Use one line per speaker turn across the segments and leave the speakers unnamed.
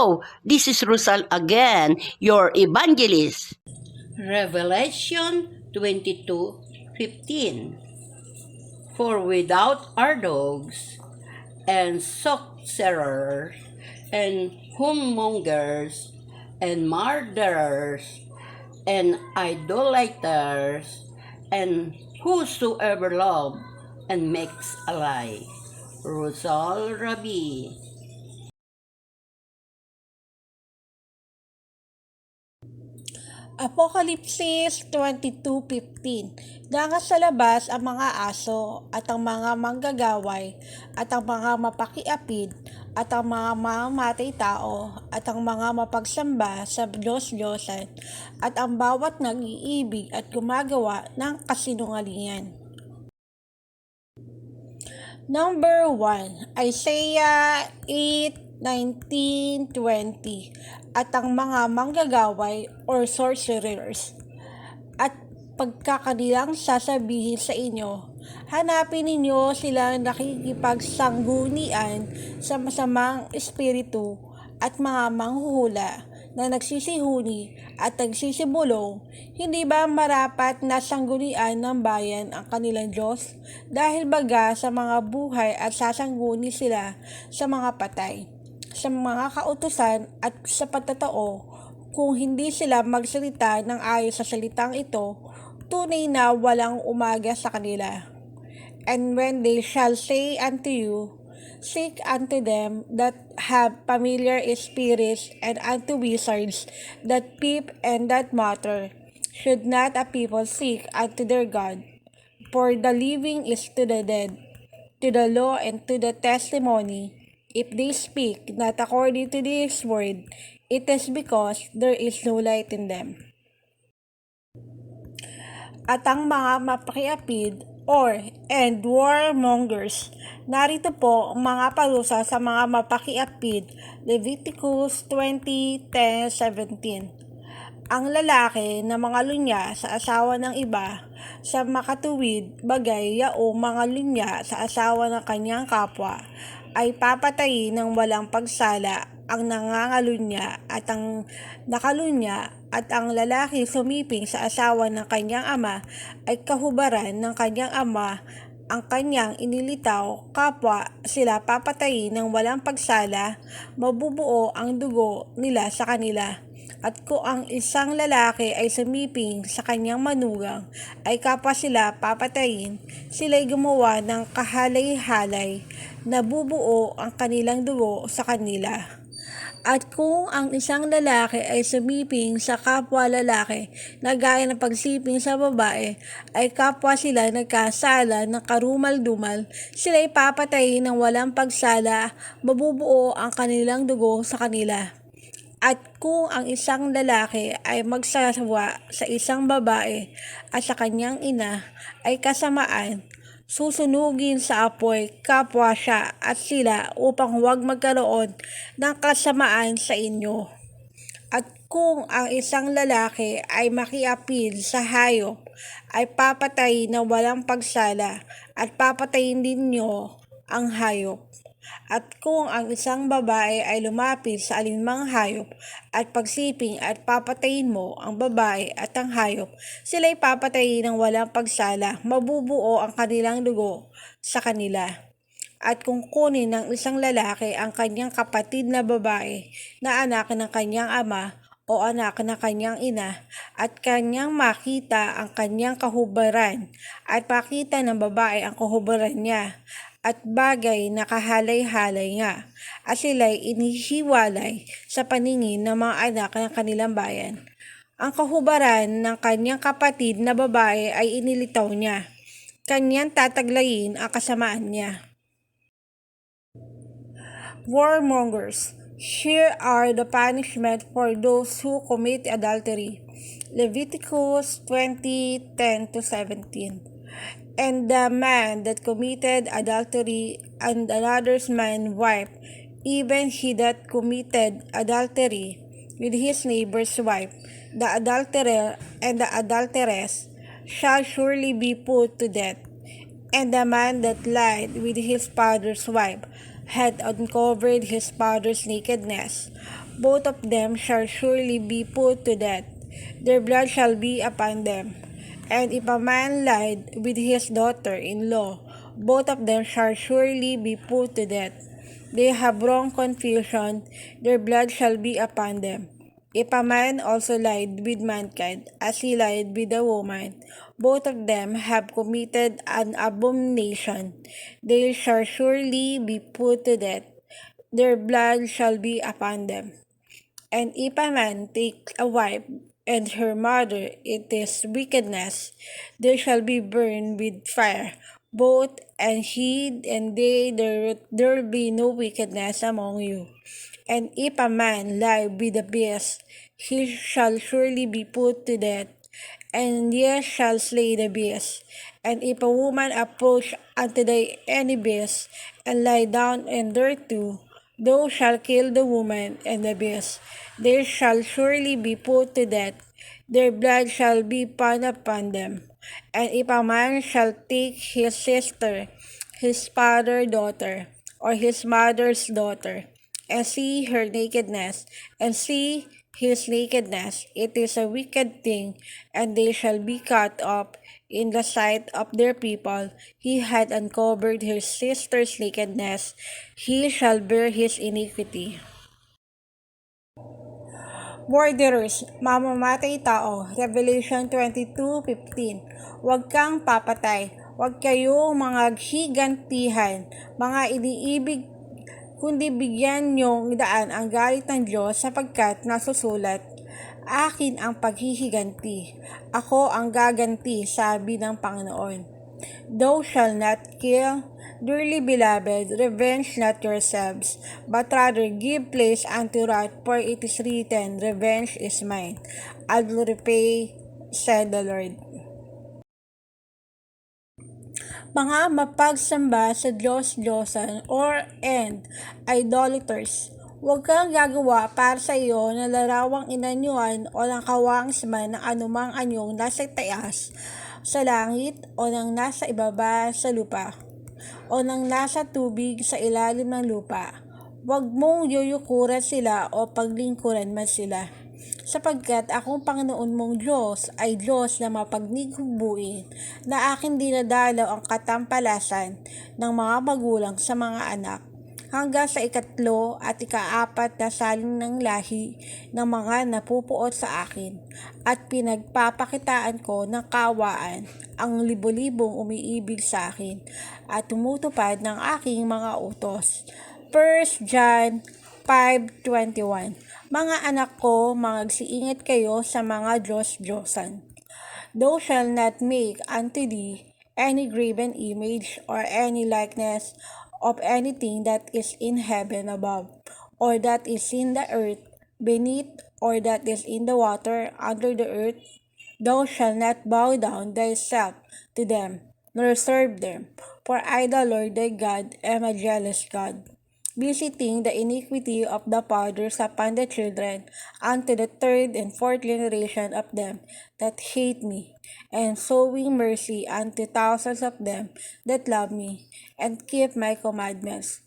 Hello, this is Rosal again, your evangelist. Revelation 22:15. For without are dogs, and sorcerers, and whoremongers, and murderers, and idolaters, and whosoever love and makes a lie. Rosal Rabi.
Apokalipsis 22:15. Dangas sa labas ang mga aso at ang mga manggagaway at ang mga mapakiapid at ang mga mamamatay tao at ang mga mapagsamba sa Diyos-Diyosan at ang bawat nag-iibig at gumagawa ng kasinungalingan. Number 1, Isaiah 8:19-20. At ang mga manggagaway or sorcerers. At pagkakanilang sasabihin sa inyo, hanapin ninyo silang nakikipagsanggunian sa masamang espiritu at mga manghuhula na nagsisihuni at nagsisibulong. Hindi ba marapat na sanggunian ng bayan ang kanilang Diyos? Dahil baga sa mga buhay at sasangguni sila sa mga patay, sa mga kautusan at sa pagtatao. Kung hindi sila magsalita ng ayon sa salitang ito, tunay na walang umaga sa kanila. And when they shall say unto you, seek unto them that have familiar spirits and unto wizards that peep and that mutter, should not a people seek unto their God? For the living is to the dead, to the law and to the testimony. If they speak not according to this word, it is because there is no light in them. At ang mga mapakiapid and warmongers. Narito po ang mga parusa sa mga mapakiapid. Leviticus 20:10-17. Ang lalaki na mga lunya sa asawa ng iba, sa makatuwid bagay yaong mga lunya sa asawa ng kanyang kapwa, ay papatayin ng walang pagsala ang nangangalunya at ang nakalunya, at ang lalaki sumiping sa asawa ng kanyang ama ay kahubaran ng kanyang ama ang kanyang inilitaw, kapwa sila papatayin ng walang pagsala, mabubuo ang dugo nila sa kanila. At kung ang isang lalaki ay sumiping sa kanyang manugang, ay kapwa sila papatayin, sila'y gumawa ng kahalay-halay, nabubuo ang kanilang dugo sa kanila. At kung ang isang lalaki ay sumiping sa kapwa lalaki na gaya ng pagsiping sa babae, ay kapwa sila nagkasala ng karumal-dumal, sila'y papatayin ng walang pagsala, mabubuo ang kanilang dugo sa kanila. At kung ang isang lalaki ay magsasawa sa isang babae at sa kanyang ina, ay kasamaan, susunugin sa apoy kapwa siya at sila upang huwag magkaroon ng kasamaan sa inyo. At kung ang isang lalaki ay makiapid sa hayop, ay papatayin na walang pagsala, at papatayin din niyo ang hayop. At kung ang isang babae ay lumapit sa alinmang hayop at pagsiping, at papatayin mo ang babae at ang hayop, sila'y papatayin ng walang pagsala, mabubuo ang kanilang dugo sa kanila. At kung kunin ng isang lalaki ang kanyang kapatid na babae na anak ng kanyang ama o anak ng kanyang ina, at kanyang makita ang kanyang kahubaran, at makita ng babae ang kahubaran niya, at bagay na kahalay-halay nga, at sila'y inihiwalay sa paningin ng mga anak ng kanilang bayan. Ang kahubaran ng kanyang kapatid na babae ay inilitaw niya, kanyang tataglayin ang kasamaan niya. Warmongers. Here are the punishment for those who commit adultery. Leviticus 20:10-17. And the man that committed adultery and another's man's wife, even he that committed adultery with his neighbor's wife, the adulterer and the adulteress, shall surely be put to death. And the man that lied with his father's wife had uncovered his father's nakedness. both of them shall surely be put to death. Their blood shall be upon them. And if a man lied with his daughter-in-law, both of them shall surely be put to death. They have wrong confusion, their blood shall be upon them. If a man also lied with mankind, as he lied with a woman, both of them have committed an abomination. They shall surely be put to death. Their blood shall be upon them. And if a man take a wife and her mother, it is wickedness. They shall be burned with fire, both and he and they, there will be no wickedness among you. And if a man lie with a beast, he shall surely be put to death, and ye shall slay the beast. And if a woman approach unto any beast, and lie down thereto, thou shalt kill the woman and the beast. They shall surely be put to death, their blood shall be upon them. And if a man shall take his sister, his father's daughter, or his mother's daughter, and see her nakedness, and see his nakedness, it is a wicked thing, and they shall be cut off in the sight of their people. He had uncovered his sister's nakedness, he shall bear his iniquity. Murderers, mamamatay tao. Revelation 22:15. Huwag kang papatay. Huwag kayong mga higantihan, mga iniibig, kundi bigyan niyong daan ang galit ng Diyos sapagkat nasusulat, akin ang paghihiganti. Ako ang gaganti, sabi ng Panginoon. Thou shalt not kill. Dearly beloved, revenge not yourselves, but rather give place unto wrath, for it is written, Revenge is mine, I will repay, said the Lord. Mga mapagsamba sa Diyos-Diyosan and idolaters, huwag kang gagawa para sa iyo na larawang inanyuan o ng kawangsman ng anumang anyong nasa taas sa langit o ng nasa ibaba sa lupa o ng nasa tubig sa ilalim ng lupa. Huwag mong yuyukuran sila o paglingkuran man sila, sapagkat akong Panginoon mong Diyos ay Diyos na mapagnighubuin, na akin dinadalaw ang katampalasan ng mga magulang sa mga anak, hanggang sa ikatlo at ikaapat na saling ng lahi ng mga napupuot sa akin, at pinagpapakitaan ko ng kawaan ang libo-libong umiibig sa akin at tumutupad ng aking mga utos. 1 John 5:21. Mga anak ko, magsiingat kayo sa mga Diyos-Diyosan. Thou shalt not make unto thee any graven image or any likeness of anything that is in heaven above, or that is in the earth beneath, or that is in the water under the earth. Thou shalt not bow down thyself to them, nor serve them. For I, the Lord thy God, am a jealous God, visiting the iniquity of the fathers upon the children, unto the third and fourth generation of them that hate me, and showing mercy unto thousands of them that love me, and keep my commandments.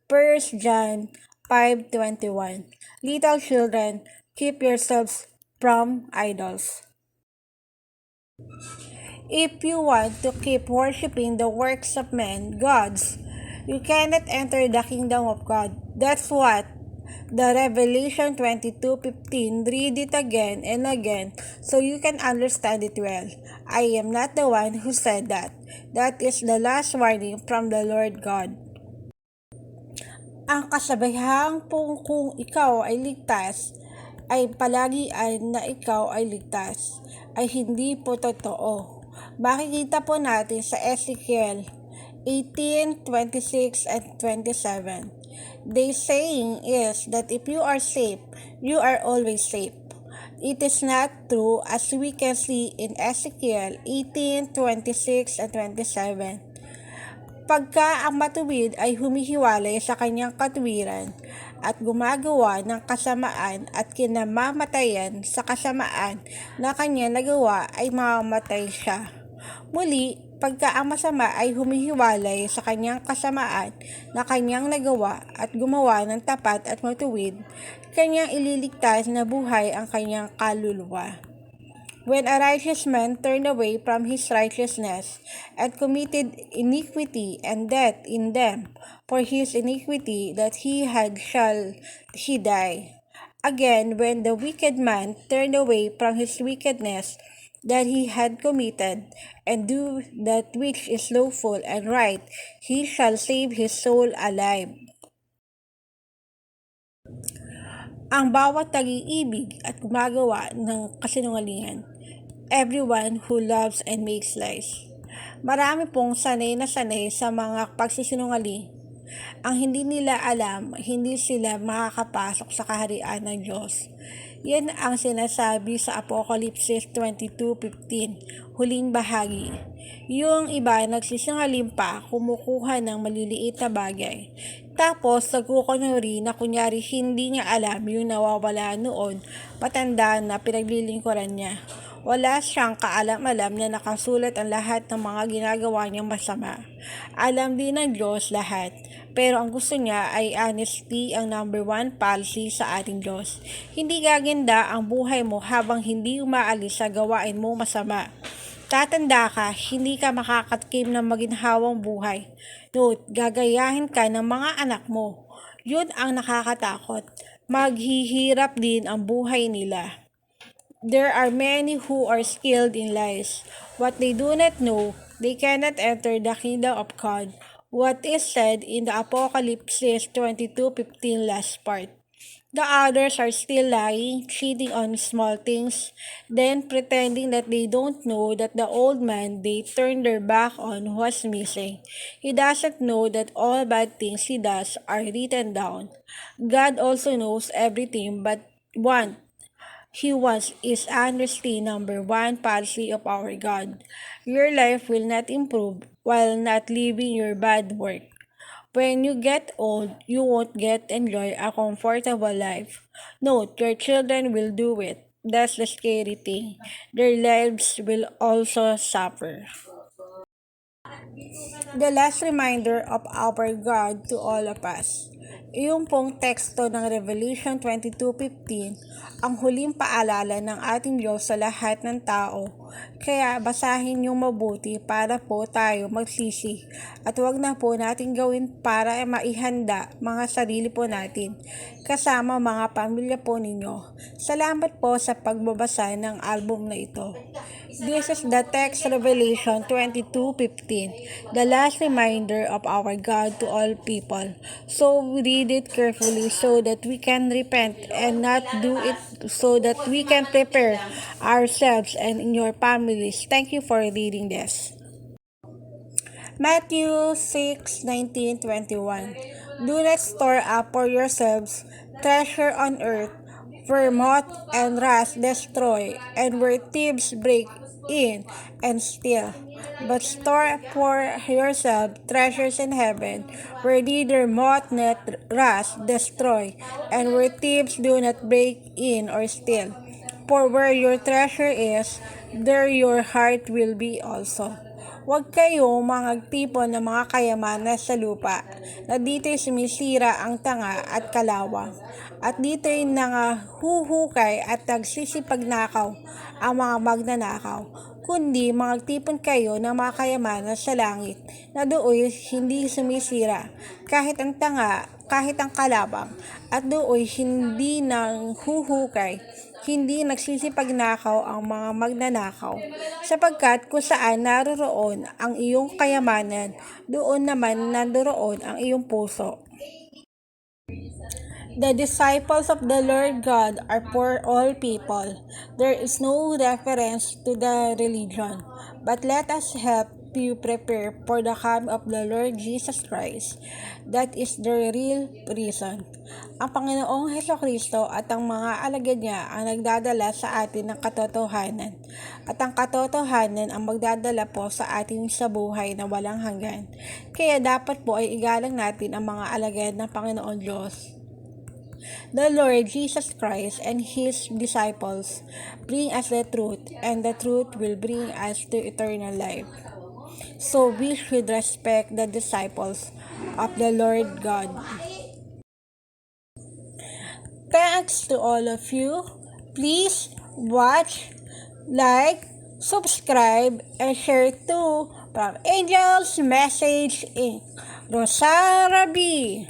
1 John 5:21. Little children, keep yourselves from idols. If you want to keep worshiping the works of men, gods, you cannot enter the kingdom of God. That's what the Revelation 22:15. Read it again and again so you can understand it well. I am not the one who said that. That is the last warning from the Lord God. Ang kasabayang kung ikaw ay ligtas, ay palagi na ikaw ay ligtas, ay hindi po totoo. Makikita po natin sa Ezekiel 18:26 and 27. The saying is that if you are safe, you are always safe. It is not true, as we can see in Ezekiel 18:26 and 27. Pagka ang matuwid ay humihiwalay sa kanyang katuwiran at gumagawa ng kasamaan at kinamamatayan sa kasamaan na kanya nagawa, ay mamamatay siya. Muli, pagka ang masama ay humihiwalay sa kanyang kasamaan na kanyang nagawa at gumawa ng tapat at matuwid, kanyang ililigtas na buhay ang kanyang kaluluwa. When a righteous man turned away from his righteousness and committed iniquity and death in them, for his iniquity that he had shall he die. Again, when the wicked man turned away from his wickedness that he had committed, and do that which is lawful and right, he shall save his soul alive. Ang bawat nag-iibig at gumagawa ng kasinungalingan, everyone who loves and makes lies. Marami pong sanay na sanay sa mga pagsisinungaling. Ang hindi nila alam, hindi sila makakapasok sa kaharian ng Diyos. Yan ang sinasabi sa Apocalypse 22:15, huling bahagi. Yung iba nagsisinungaling pa, kumukuha ng maliliit na bagay. Tapos nagkukunwari na kunyari hindi niya alam yung nawawala noon, matanda na pinaglilingkuran niya. Wala siyang kaalam-alam na nakasulat ang lahat ng mga ginagawa niyang masama. Alam din ng Diyos lahat, pero ang gusto niya ay honesty ang number one policy sa ating Diyos. Hindi gaganda ang buhay mo habang hindi umaalis sa gawain mo masama. Tatanda ka, hindi ka makakatikim ng maginhawang buhay. Note, gagayahin ka ng mga anak mo. Yun ang nakakatakot. Maghihirap din ang buhay nila. There are many who are skilled in lies. What they do not know, they cannot enter the kingdom of God. What is said in the Apocalypse 22:15 last part. The others are still lying, cheating on small things, then pretending that they don't know that the old man they turned their back on was missing. He doesn't know that all bad things he does are written down. God also knows everything but one He wants is honesty number one policy of our God. Your life will not improve while not leaving your bad work. When you get old, you won't get enjoy a comfortable life. Note, your children will do it. That's the scary thing. Their lives will also suffer. The last reminder of our God to all of us. Iyong pong teksto ng Revelation 22:15, ang huling paalala ng ating Diyos sa lahat ng tao. Kaya basahin niyo mabuti para po tayo magsisi at huwag na po natin gawin para maihanda mga sarili po natin kasama mga pamilya po ninyo. Salamat po sa pagbabasa ng album na ito. This is the text Revelation 22:15, the last reminder of our God to all people. So read it carefully so that we can repent and not do it so that we can prepare ourselves and in your families. Thank you for reading this. Matthew 6:19-21. Do not store up for yourselves treasure on earth, where moth and rust destroy, and where thieves break in and steal. But store up for yourself treasures in heaven, where neither moth nor rust destroy, and where thieves do not break in or steal. For where your treasure is, there your heart will be also. Huwag kayong magtipon ng mga kayamanan sa lupa, na dito'y sumisira ang tanga at kalawang, at dito'y nangahuhukay at nagsisipagnakaw ang mga magnanakaw, kundi magtipon kayo ng mga kayamanan sa langit, na dooy hindi sumisira, kahit ang tanga, kahit ang kalawang, at dooy hindi nanghuhukay, hindi nagsisipagnakaw ang mga magnanakaw, sapagkat kung saan naroroon ang iyong kayamanan, doon naman nandoon ang iyong puso. The disciples of the Lord God are for all people. There is no reference to the religion, but let us help you prepare for the coming of the Lord Jesus Christ. That is the real reason. Ang Panginoong Hesukristo at ang mga alagad niya ang nagdadala sa atin ng katotohanan. At ang katotohanan ang magdadala po sa atin sa buhay na walang hanggan. Kaya dapat po ay igalang natin ang mga alagad ng Panginoon Diyos. The Lord Jesus Christ and His disciples bring us the truth, and the truth will bring us to eternal life. So we should respect the disciples of the Lord God. Thanks to all of you. Please watch, like, subscribe, and share too from Angel's Message Inc. Rosara B.